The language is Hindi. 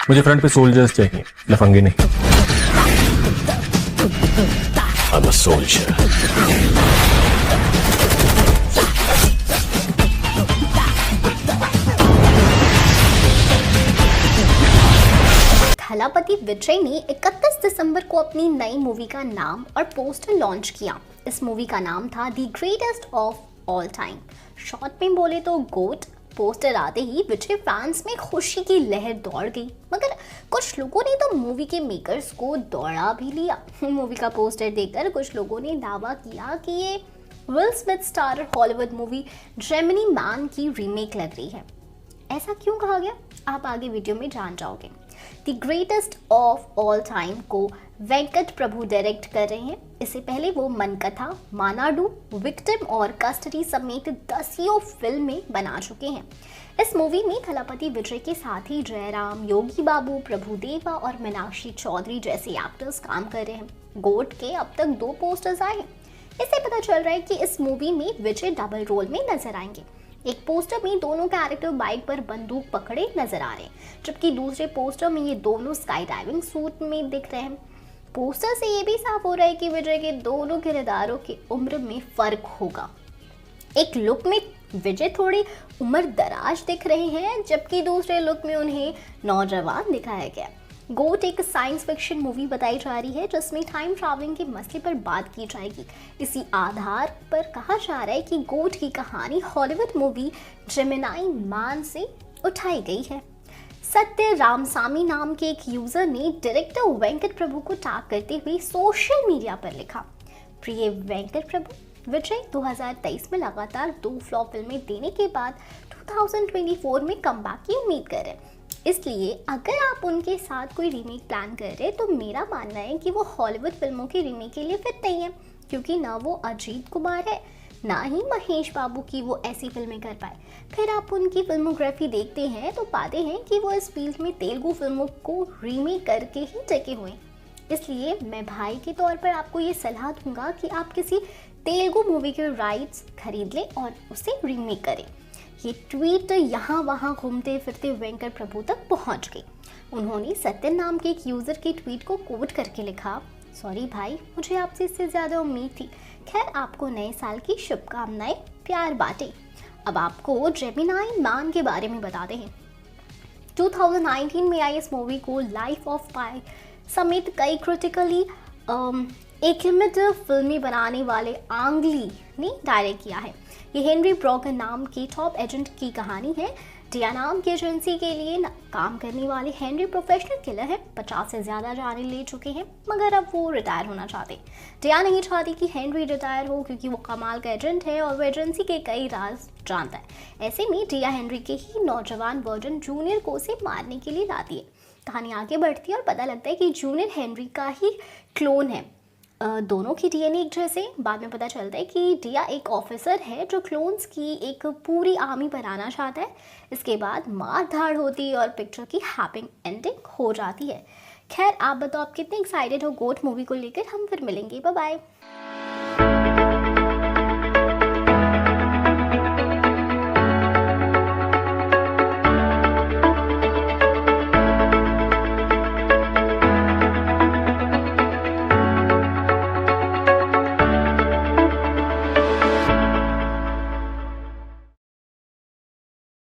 मुझे फ्रंट पे सोल्जर्स चाहिए, लफंगे नहीं। I'm a soldier. थलापति विजय ने 31 दिसंबर को अपनी नई मूवी का नाम और पोस्टर लॉन्च किया। इस मूवी का नाम था the greatest of all time, short में बोले तो गोट। पोस्टर आते ही विजय फैंस में खुशी की लहर दौड़ गई, मगर कुछ लोगों ने तो मूवी के मेकर्स को दौड़ा भी लिया। मूवी का पोस्टर देखकर कुछ लोगों ने दावा किया कि ये will Smith starrer Hollywood movie Gemini man की रीमेक लग रही है। ऐसा क्यों कहा गया, आप आगे वीडियो में जान जाओगे। The greatest of all time को वेंकट प्रभु डायरेक्ट कर रहे हैं। इससे पहले वो मनकथा, मानाडू, विक्टिम और कस्टडी समेत 10 फिल्में बना चुके हैं। इस मूवी में थलापति विजय के साथ ही जयराम, योगी बाबू, प्रभुदेवा और मीनाक्षी चौधरी जैसे एक्टर्स काम कर रहे हैं। गोट के अब तक 2 पोस्टर्स आए हैं। इससे पता चल रहा है कि इस मूवी में विजय डबल रोल में नजर आएंगे। एक पोस्टर में दोनों कैरेक्टर बाइक पर बंदूक पकड़े नजर आ रहे हैं, जबकि दूसरे पोस्टर में ये दोनों स्काई डाइविंग सूट में दिख रहे हैं। पोस्टर से ये भी साफ हो रहा है कि विजय के दोनों किरदारों की उम्र में फर्क होगा। एक लुक में विजय थोड़ी उम्र दराज दिख रहे हैं, जबकि दूसरे लुक में उन्हें नौजवान दिखाया गया। गोट एक साइंस फिक्शन मूवी बताई जा रही है, जिसमें टाइम ट्रैवलिंग के मसले पर बात की जाएगी। इसी आधार पर कहा जा रहा है कि गोट की कहानी हॉलीवुड मूवी जेमिनी मैन से उठाई गई है। सत्य रामसामी नाम के एक यूजर ने डायरेक्टर वेंकट प्रभु को टैग करते हुए सोशल मीडिया पर लिखा, प्रिय वेंकट प्रभु, विजय 2023 में लगातार 2 फ्लॉप फिल्में देने के बाद 2024 में कमबैक की उम्मीद कर रहे हैं। इसलिए अगर आप उनके साथ कोई रीमेक प्लान कर रहे हैं तो मेरा मानना है कि वो हॉलीवुड फिल्मों की रीमेक के लिए फिट नहीं है, क्योंकि ना वो अजीत कुमार है, ना ही महेश बाबू की वो ऐसी फिल्में कर पाए। फिर आप उनकी फिल्मोग्राफी देखते हैं तो पाते हैं कि वो इस फील्ड में तेलुगु फिल्मों को रीमेक करके ही टिके हुए हैं। इसलिए मैं भाई के तौर पर आपको ये सलाह दूंगा कि आप किसी तेलुगु मूवी के राइट्स खरीद लें और उसे रीमेक करें। ये ट्वीट यहाँ वहाँ घूमते फिरते वेंकट प्रभु तक पहुँच गई। उन्होंने सत्य नाम के एक यूज़र के ट्वीट को कोट करके लिखा, सॉरी भाई, मुझे आपसे इससे ज़्यादा उम्मीद थी। खैर, आपको नए साल की शुभकामनाएं, प्यार बांटे। अब आपको जेमिनी मैन के बारे में बताते हैं। 2019 में आई इस मूवी को लाइफ ऑफ पाई समेत कई क्रिटिकली एक्लेमेड फिल्में बनाने वाले आंग ली ने डायरेक्ट किया है। ये हेनरी ब्रॉगन नाम के टॉप एजेंट की कहानी है। डिया नाम की एजेंसी के लिए काम करने वाले हेनरी प्रोफेशनल किलर है। 50 से ज़्यादा जाने ले चुके हैं, मगर अब वो रिटायर होना चाहते। डिया नहीं चाहती कि हेनरी रिटायर हो, क्योंकि वो कमाल का एजेंट है और वो एजेंसी के कई राज जानता है। ऐसे में डिया हेनरी के ही नौजवान वर्जन जूनियर को उसे मारने के लिए लाती है। कहानी आगे बढ़ती है और पता लगता है कि जूनियर हेनरी का ही क्लोन है। दोनों की डीएनए एक जैसे। बाद में पता चलता है कि डिया एक ऑफिसर है जो क्लोन्स की एक पूरी आर्मी बनाना चाहता है। इसके बाद मार धाड़ होती है और पिक्चर की हैप्पी एंडिंग हो जाती है। खैर, आप बताओ आप कितने एक्साइटेड हो गोट मूवी को लेकर। हम फिर मिलेंगे, बाय बाय।